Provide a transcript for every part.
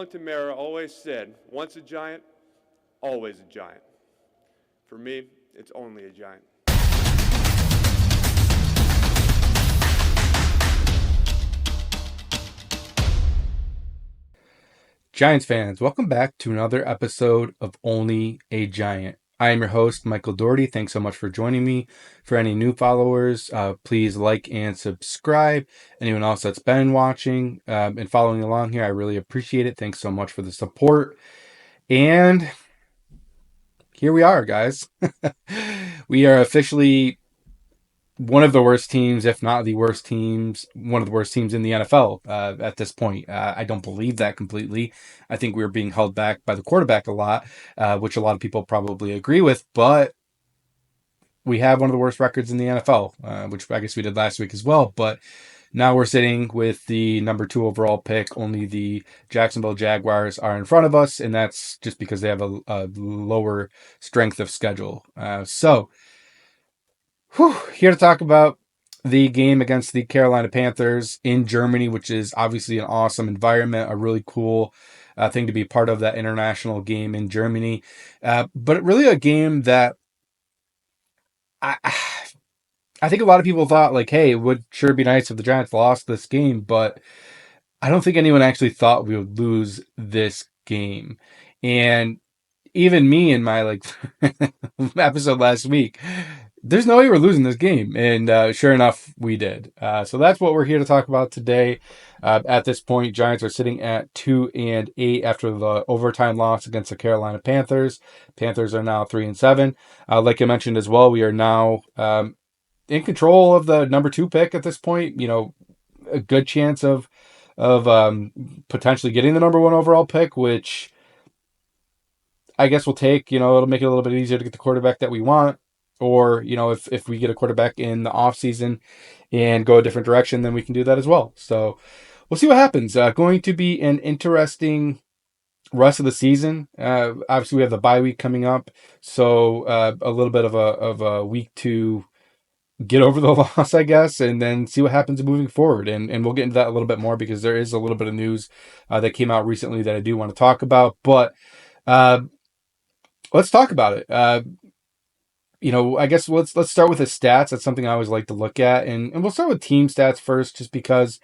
Wellington Mara always said, once a giant, always a giant. For me, it's only a giant. Giants fans, welcome back to another episode of Only a Giant. I am your host, Michael Doherty. Thanks so much for joining me. For any new followers, please like and subscribe. Anyone else that's been watching and following along here, I really appreciate it. Thanks so much for the support. And here we are, guys. We are officially one of the worst teams, if not the worst teams, one of the worst teams in the NFL at this point. I don't believe that completely. I think we were being held back by the quarterback a lot, which a lot of people probably agree with. But we have one of the worst records in the NFL, which I guess we did last week as well. But now we're sitting with the number 2 overall pick. Only the Jacksonville Jaguars are in front of us, and that's just because they have a lower strength of schedule. Here to talk about the game against the Carolina Panthers in Germany, which is obviously an awesome environment, a really cool thing to be part of, that international game in Germany. But really a game that I, I think a lot of people thought, like, hey, it would sure be nice if the Giants lost this game, but I don't think anyone actually thought we would lose this game. And even me in my episode last week, there's no way we're losing this game. And sure enough, we did. So that's what we're here to talk about today. At this point, Giants are sitting at 2-8 after the overtime loss against the Carolina Panthers. Panthers are now 3-7. Like I mentioned as well, we are now in control of the number 2 pick at this point. You know, a good chance of potentially getting the number 1 overall pick, which I guess we'll take. You know, it'll make it a little bit easier to get the quarterback that we want. Or, you know, if we get a quarterback in the offseason and go a different direction, then we can do that as well. So we'll see what happens. Going to be an interesting rest of the season. Obviously, we have the bye week coming up. So a little bit of a week to get over the loss, I guess, and then see what happens moving forward. And we'll get into that a little bit more because there is a little bit of news that came out recently that I do want to talk about. But let's talk about it. I guess let's start with the stats. That's something I always like to look at, and we'll start with team stats first, just because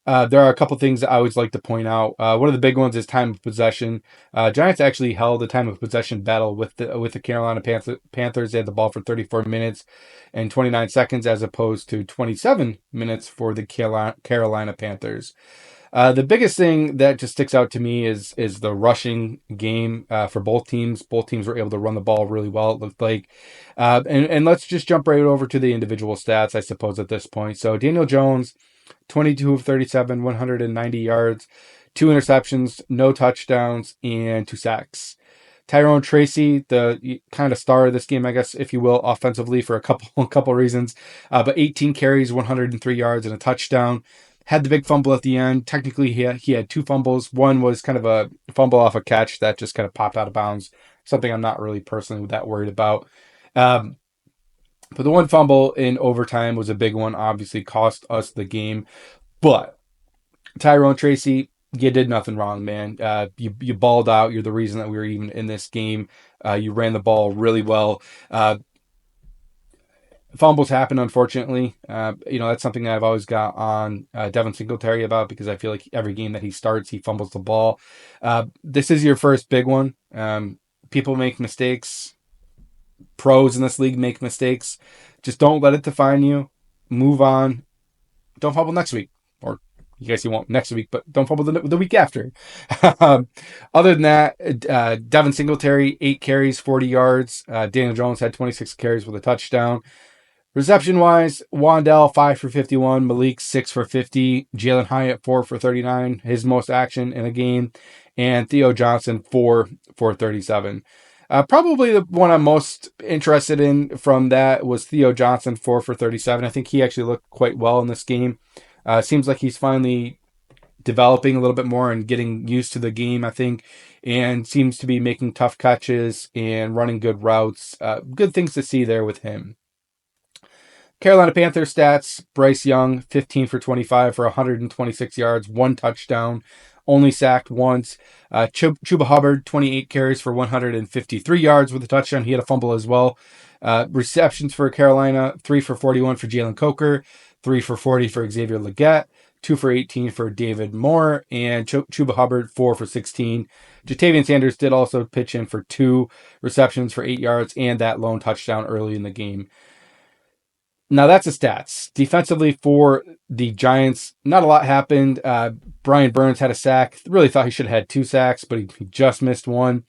there are a couple things that I always like to point out. One of the big ones is time of possession. Giants actually held a time of possession battle with the Carolina Panthers. They had the ball for 34 minutes and 29 seconds, as opposed to 27 minutes for the Carolina Panthers. The biggest thing that just sticks out to me is the rushing game for both teams. Both teams were able to run the ball really well, it looked like. And let's just jump right over to the individual stats, I suppose, at this point. So Daniel Jones, 22 of 37, 190 yards, 2 interceptions, no touchdowns, and 2 sacks. Tyrone Tracy, the kind of star of this game, I guess, if you will, offensively for a couple reasons, but 18 carries, 103 yards, and a touchdown. Had the big fumble at the end. Technically, he had 2 fumbles. One was kind of a fumble off a catch that just kind of popped out of bounds. Something I'm not really personally that worried about. But the one fumble in overtime was a big one. Obviously, cost us the game. But Tyrone Tracy, you did nothing wrong, man. You balled out. You're the reason that we were even in this game. You ran the ball really well. Fumbles happen, unfortunately. That's something that I've always got on Devin Singletary about, because I feel like every game that he starts, he fumbles the ball. This is your first big one. People make mistakes. Pros in this league make mistakes. Just don't let it define you. Move on. Don't fumble next week. Or you guys, you won't next week, but don't fumble the week after. Other than that, Devin Singletary, 8 carries, 40 yards. Daniel Jones had 26 carries with a touchdown. Reception-wise, Wandell, 5 for 51. Malik, 6 for 50. Jalen Hyatt, 4 for 39. His most action in a game. And Theo Johnson, 4 for 37. Probably the one I'm most interested in from that was Theo Johnson, 4 for 37. I think he actually looked quite well in this game. Seems like he's finally developing a little bit more and getting used to the game, I think, and seems to be making tough catches and running good routes. Good things to see there with him. Carolina Panthers stats: Bryce Young, 15 for 25 for 126 yards, 1 touchdown. only sacked once. Chuba Hubbard, 28 carries for 153 yards with a touchdown. He had a fumble as well. Receptions for Carolina, 3 for 41 for Jalen Coker, 3 for 40 for Xavier Legette, 2 for 18 for David Moore, and Chuba Hubbard, 4 for 16. Jatavian Sanders did also pitch in for 2 receptions for 8 yards and that lone touchdown early in the game. Now that's the stats. Defensively for the Giants, not a lot happened. Brian Burns had a sack. Really thought he should have had 2 sacks, but he just missed one.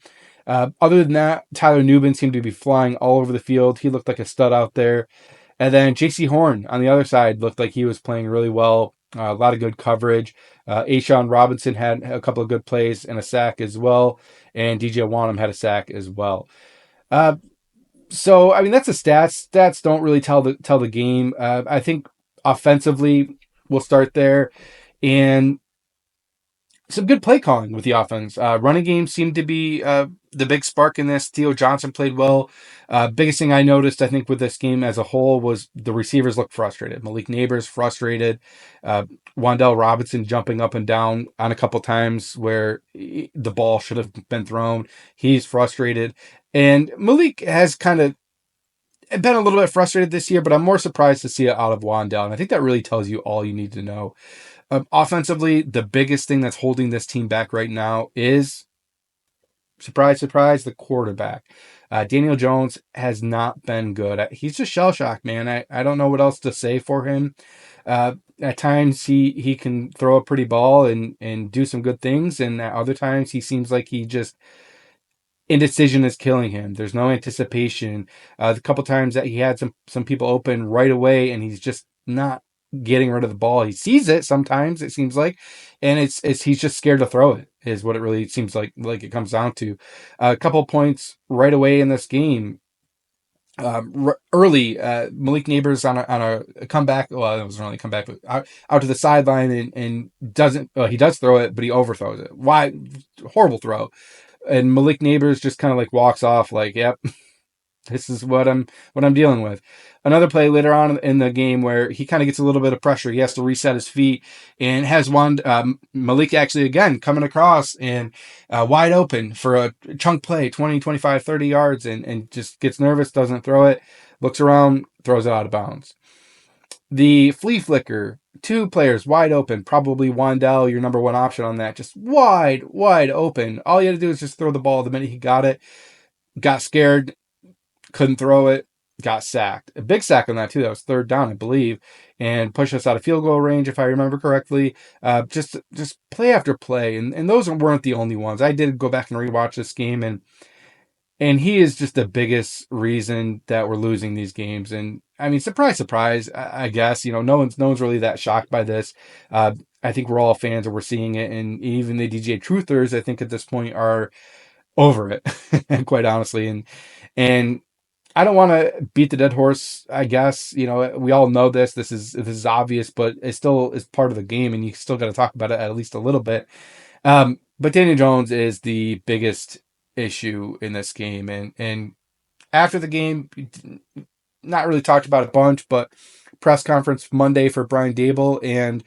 Other than that, Tyler Nubin seemed to be flying all over the field. He looked like a stud out there. And then J.C. Horn on the other side looked like he was playing really well. A lot of good coverage. Ashawn Robinson had a couple of good plays and a sack as well. And DJ Wanham had a sack as well. Uh, so I mean that's the stats. Stats don't really tell the game. I think offensively we'll start there, and some good play calling with the offense. Running game seemed to be the big spark in this. Theo Johnson played well. Biggest thing I noticed, I think, with this game as a whole was the receivers looked frustrated. Malik Neighbors frustrated. Wan'Dale Robinson jumping up and down on a couple times where the ball should have been thrown. He's frustrated. And Malik has kind of been a little bit frustrated this year, but I'm more surprised to see it out of Wan'Dale. And I think that really tells you all you need to know. Offensively, the biggest thing that's holding this team back right now is, surprise, surprise, the quarterback. Daniel Jones has not been good. He's just shell-shocked, man. I don't know what else to say for him. At times, he can throw a pretty ball and do some good things, and at other times, he seems like he just indecision is killing him. There's no anticipation. The couple times that he had some people open right away, and he's just not getting rid of the ball. He sees it sometimes, it seems like, and it's he's just scared to throw it. Is what it really seems like it comes down to. A couple points right away in this game. Early, Malik Neighbors on a comeback. Well, it wasn't really a comeback, but out to the sideline and doesn't. He does throw it, but he overthrows it. Why? Horrible throw. And Malik Neighbors just kind of like walks off, like, "Yep, this is what I'm dealing with." Another play later on in the game where he kind of gets a little bit of pressure. He has to reset his feet and has one Malik actually again coming across and wide open for a chunk play, 20, 25, 30 yards, and just gets nervous, doesn't throw it, looks around, throws it out of bounds. The flea flicker, 2 players wide open, probably Wan'Dale, your number one option on that, just wide open. All you had to do is just throw the ball the minute he got it. Got scared, couldn't throw it, got sacked. A big sack on that too. That was 3rd down, I believe, and pushed us out of field goal range, if I remember correctly. Just play after play, and those weren't the only ones. I did go back and rewatch this game, and he is just the biggest reason that we're losing these games. And I mean, surprise, surprise, I guess, no one's really that shocked by this. I think we're all fans and we're seeing it. And even the DJ truthers, I think at this point are over it, quite honestly. And I don't want to beat the dead horse, I guess. We all know this. This is obvious, but it still is part of the game and you still got to talk about it at least a little bit. But Daniel Jones is the biggest issue in this game. And after the game, not really talked about a bunch, but press conference Monday for Brian Dable. And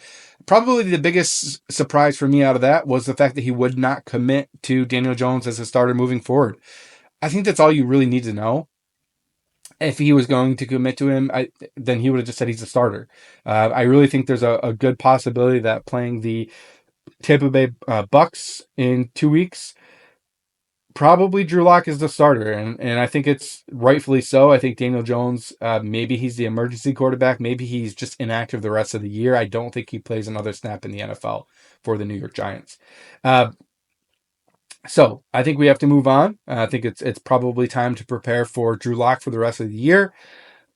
probably the biggest surprise for me out of that was the fact that he would not commit to Daniel Jones as a starter moving forward. I think that's all you really need to know. If he was going to commit to him, then he would have just said he's a starter. I really think there's a good possibility that playing the Tampa Bay Bucks in 2 weeks, probably Drew Lock is the starter, and I think it's rightfully so. I think Daniel Jones, maybe he's the emergency quarterback. Maybe he's just inactive the rest of the year. I don't think he plays another snap in the NFL for the New York Giants. So I think we have to move on. I think it's probably time to prepare for Drew Lock for the rest of the year.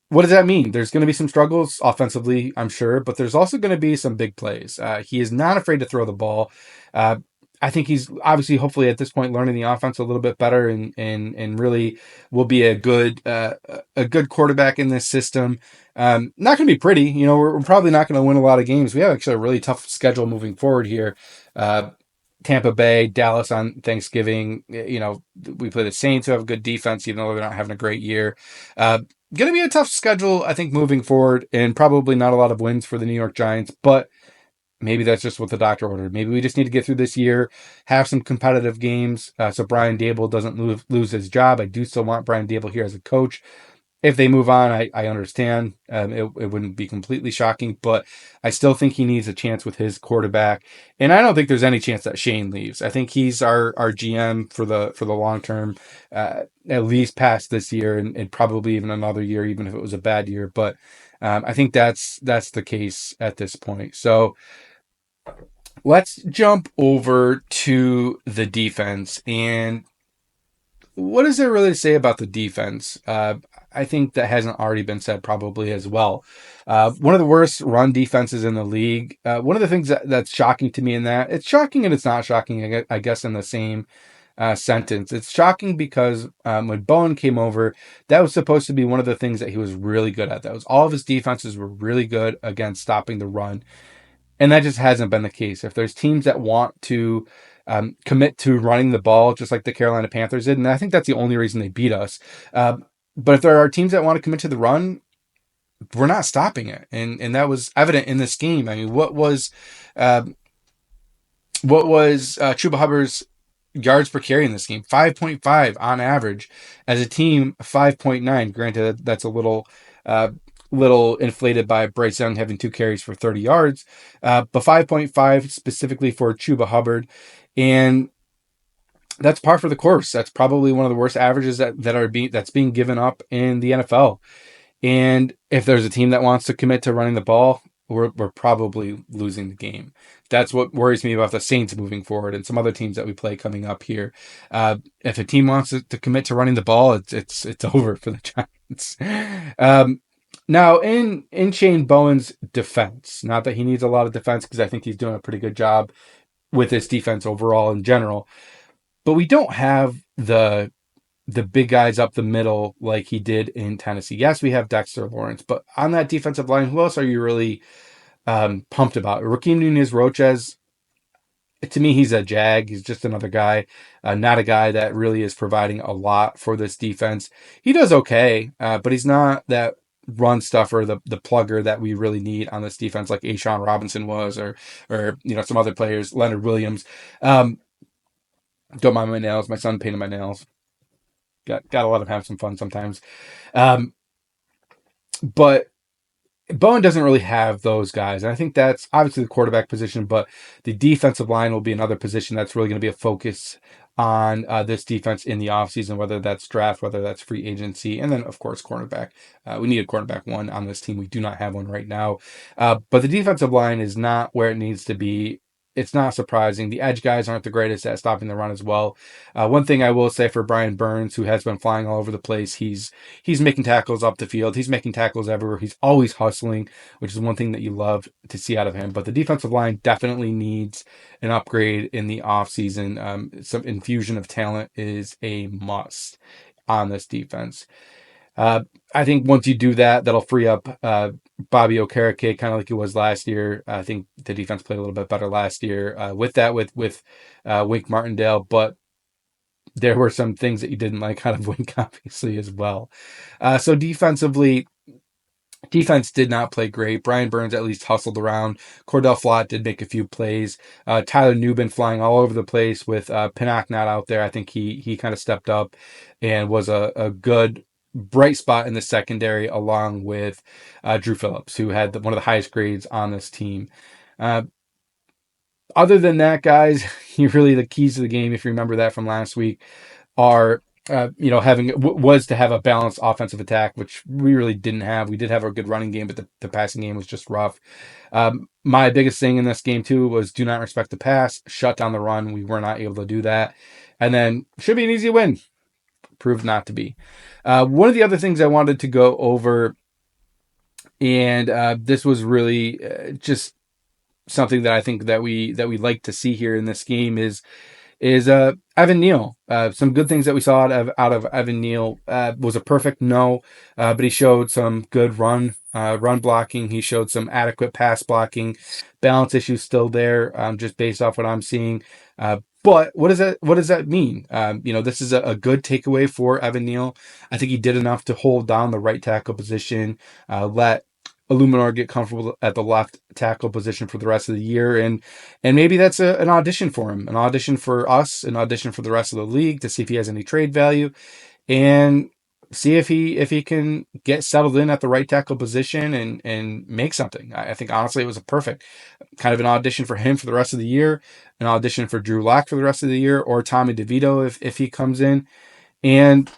What does that mean? There's going to be some struggles offensively, I'm sure, but there's also going to be some big plays. He is not afraid to throw the ball. I think he's obviously, hopefully, at this point, learning the offense a little bit better, and really will be a good quarterback in this system. Not going to be pretty. We're probably not going to win a lot of games. We have actually a really tough schedule moving forward here. Tampa Bay, Dallas on Thanksgiving. We play the Saints, who have a good defense, even though they're not having a great year. Going to be a tough schedule, I think, moving forward, and probably not a lot of wins for the New York Giants. But maybe that's just what the doctor ordered. Maybe we just need to get through this year, have some competitive games, so Brian Dable doesn't lose his job. I do still want Brian Dable here as a coach. If they move on, I understand. It wouldn't be completely shocking, but I still think he needs a chance with his quarterback. And I don't think there's any chance that Shane leaves. I think he's our GM for the long term, at least past this year and probably even another year, even if it was a bad year. But I think that's the case at this point. So let's jump over to the defense. And what is there really to say about the defense? I think that hasn't already been said probably as well. One of the worst run defenses in the league. One of the things that's shocking to me in that, it's shocking and it's not shocking, I guess, in the same sentence. It's shocking because when Bowen came over, that was supposed to be one of the things that he was really good at. That was all of his defenses were really good against stopping the run. And that just hasn't been the case. If there's teams that want to commit to running the ball, just like the Carolina Panthers did, and I think that's the only reason they beat us. But if there are teams that want to commit to the run, we're not stopping it, and that was evident in this game. I mean, uh, what was Chuba Hubbard's yards per carry in this game? 5.5 on average. As a team, 5.9. Granted, that's a uh, little inflated by Bryce Young having 2 carries for 30 yards, but 5.5 specifically for Chuba Hubbard, and that's par for the course. That's probably one of the worst averages that's being given up in the NFL. And if there's a team that wants to commit to running the ball, we're probably losing the game. That's what worries me about the Saints moving forward and some other teams that we play coming up here. If a team wants to commit to running the ball, it's over for the Giants. Now in Shane Bowen's defense, not that he needs a lot of defense because I think he's doing a pretty good job with his defense overall in general, but we don't have the big guys up the middle like he did in Tennessee. Yes, we have Dexter Lawrence, but on that defensive line, who else are you really pumped about? Raheem Nunez-Roches, to me, he's a jag. He's just another guy, not a guy that really is providing a lot for this defense. He does okay, but he's not that run stuffer, the plugger that we really need on this defense, like Ashawn Robinson was, or some other players, Leonard Williams. Um, don't mind my nails. My son painted my nails. Got to let him have some fun sometimes. Um, but Bowen doesn't really have those guys. And I think that's obviously the quarterback position, but the defensive line will be another position that's really going to be a focus on this defense in the offseason, whether that's draft, whether that's free agency, and then, of course, cornerback. We need a cornerback one on this team. We do not have one right now. But the defensive line is not where it needs to be. It's not surprising. The edge guys aren't the greatest at stopping the run as well. One thing I will say for Brian Burns, who has been flying all over the place, he's making tackles up the field. He's making tackles everywhere. He's always hustling, which is one thing that you love to see out of him. But the defensive line definitely needs an upgrade in the offseason. Some infusion of talent is a must on this defense. Uh, I think once you do that, that'll free up Bobby Okereke, kind of like it was last year. I think the defense played a little bit better last year with Wink Martindale, but there were some things that you didn't like out of Wink, obviously, as well. So defense did not play great. Brian Burns at least hustled around. Cordell Flott did make a few plays. Tyler Nubin flying all over the place with Pinnock not out there. I think he kind of stepped up and was a good bright spot in the secondary along with Drew Phillips, who had one of the highest grades on this team. Uh, Other than that, guys, you really the keys to the game, if you remember that from last week, are was to have a balanced offensive attack, which we really didn't have. We did have a good running game, but the passing game was just rough. My biggest thing in this game too was do not respect the pass, shut down the run. We were not able to do that, and then should be an easy win. Proved not to be. One of the other things I wanted to go over, and this was really just something that I think that we like to see here in this game is Evan Neal. Some good things that we saw out of Evan Neal was a perfect no, but he showed some good run blocking. He showed some adequate pass blocking. Balance issues still there, just based off what I'm seeing. But what does that mean? This is a good takeaway for Evan Neal. I think he did enough to hold down the right tackle position, let Illuminor get comfortable at the left tackle position for the rest of the year, and maybe that's an audition for him, an audition for us, an audition for the rest of the league to see if he has any trade value, and see if he can get settled in at the right tackle position and make something. I think honestly it was a perfect kind of an audition for him for the rest of the year, an audition for Drew Lock for the rest of the year, or Tommy DeVito if he comes in, and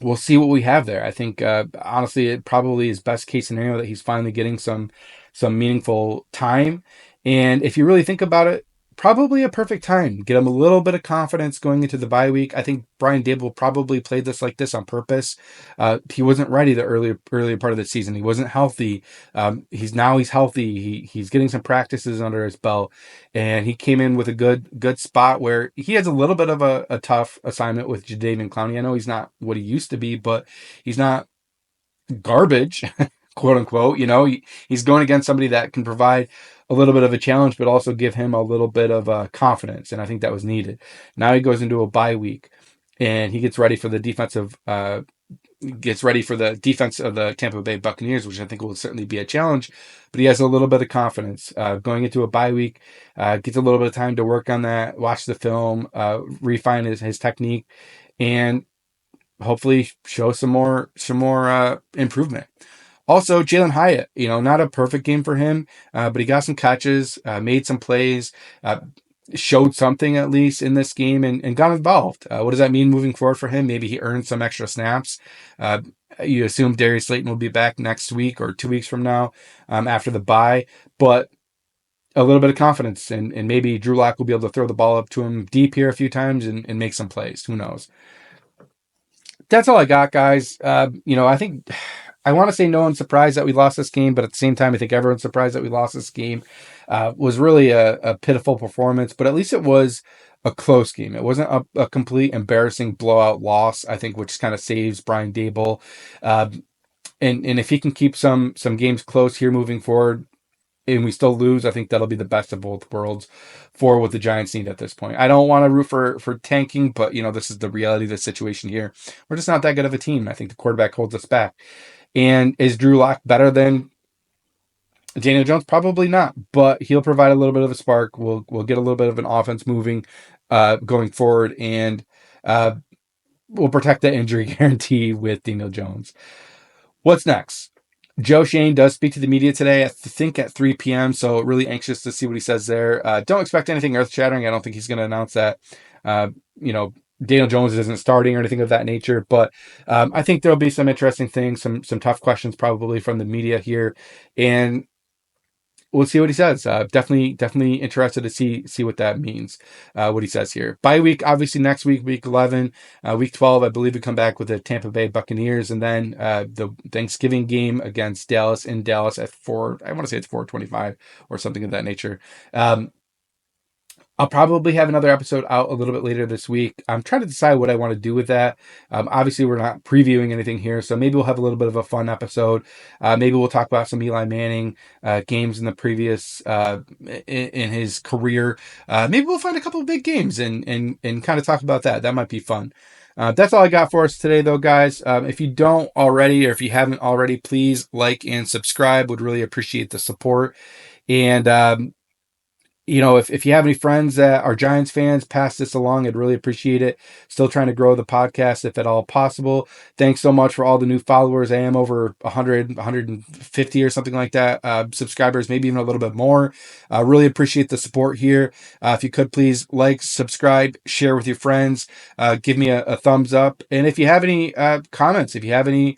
we'll see what we have there. I think honestly, it probably is best case scenario that he's finally getting some meaningful time. And if you really think about it, probably a perfect time. Get him a little bit of confidence going into the bye week. I think Brian Dable probably played this like this on purpose. He wasn't ready the earlier part of the season. He wasn't healthy. He's healthy. He's getting some practices under his belt, and he came in with a good spot where he has a little bit of a tough assignment with Jadeveon Clowney. I know he's not what he used to be, but he's not garbage, quote unquote. He's going against somebody that can provide a little bit of a challenge, but also give him a little bit of confidence. And I think that was needed. Now he goes into a bye week and he gets ready for the defense of the Tampa Bay Buccaneers, which I think will certainly be a challenge. But he has a little bit of confidence going into a bye week. Gets a little bit of time to work on that, watch the film, refine his technique, and hopefully show some more improvement. Also, Jalen Hyatt, not a perfect game for him, but he got some catches, made some plays, showed something at least in this game, and got involved. What does that mean moving forward for him? Maybe he earned some extra snaps. You assume Darius Slayton will be back next week or 2 weeks from now after the bye, but a little bit of confidence, and maybe Drew Lock will be able to throw the ball up to him deep here a few times and make some plays. Who knows? That's all I got, guys. I think I want to say no one's surprised that we lost this game, but at the same time, I think everyone's surprised that we lost this game. Was really a pitiful performance, but at least it was a close game. It wasn't a complete embarrassing blowout loss, I think, which kind of saves Brian Dable. And if he can keep some games close here moving forward, and we still lose, I think that'll be the best of both worlds for what the Giants need at this point. I don't want to root for tanking, but this is the reality of the situation here. We're just not that good of a team. I think the quarterback holds us back. And is Drew Lock better than Daniel Jones? Probably not, but he'll provide a little bit of a spark. We'll get a little bit of an offense moving going forward, and we'll protect the injury guarantee with Daniel Jones. What's next? Joe Shane does speak to the media today, I think at 3 p.m., so really anxious to see what he says there. Don't expect anything earth-shattering. I don't think he's going to announce that, Daniel Jones isn't starting or anything of that nature, but I think there'll be some interesting things, some tough questions probably from the media here, and we'll see what he says. Definitely interested to see what that means, what he says here. Bye week, obviously next week, week 11, week 12, I believe we come back with the Tampa Bay Buccaneers, and then the Thanksgiving game against Dallas in Dallas at 4, I want to say it's 4:25 or something of that nature. I'll probably have another episode out a little bit later this week. I'm trying to decide what I want to do with that. Obviously, we're not previewing anything here, so maybe we'll have a little bit of a fun episode. Maybe we'll talk about some Eli Manning games in the previous in his career. Maybe we'll find a couple of big games and kind of talk about that. That might be fun. That's all I got for us today, though, guys. If you don't already, or if you haven't already, please like and subscribe. Would really appreciate the support. And if you have any friends that are Giants fans, pass this along. I'd really appreciate it. Still trying to grow the podcast if at all possible. Thanks so much for all the new followers. I am over 100, 150 or something like that. Subscribers, maybe even a little bit more. Really appreciate the support here. If you could please like, subscribe, share with your friends. Give me a thumbs up. And if you have any comments, if you have any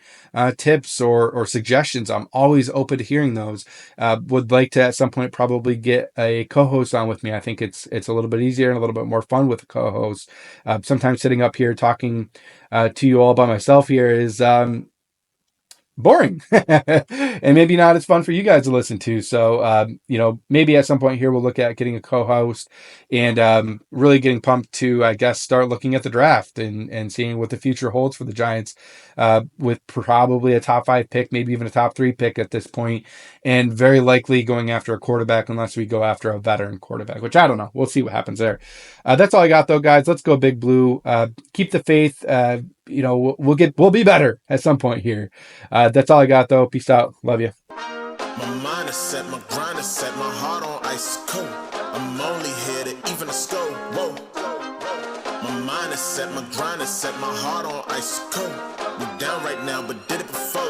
tips or suggestions, I'm always open to hearing those. Would like to at some point probably get a co-host on with me. I think it's a little bit easier and a little bit more fun with a co-host. Sometimes sitting up here talking to you all by myself here is boring and maybe not as fun for you guys to listen to. So, maybe at some point here, we'll look at getting a co-host and really getting pumped to, I guess, start looking at the draft and seeing what the future holds for the Giants with probably a top 5 pick, maybe even a top 3 pick at this point, and very likely going after a quarterback unless we go after a veteran quarterback, which I don't know. We'll see what happens there. That's all I got, though, guys. Let's go Big Blue. Keep the faith. We'll be better at some point here. That's all I got, though. Peace out. Love you. My mind is set, my grind is set, my heart on ice cold. I'm only here to even a score. Whoa. My mind is set, my grind is set, my heart on ice cold. We down right now, but did it before.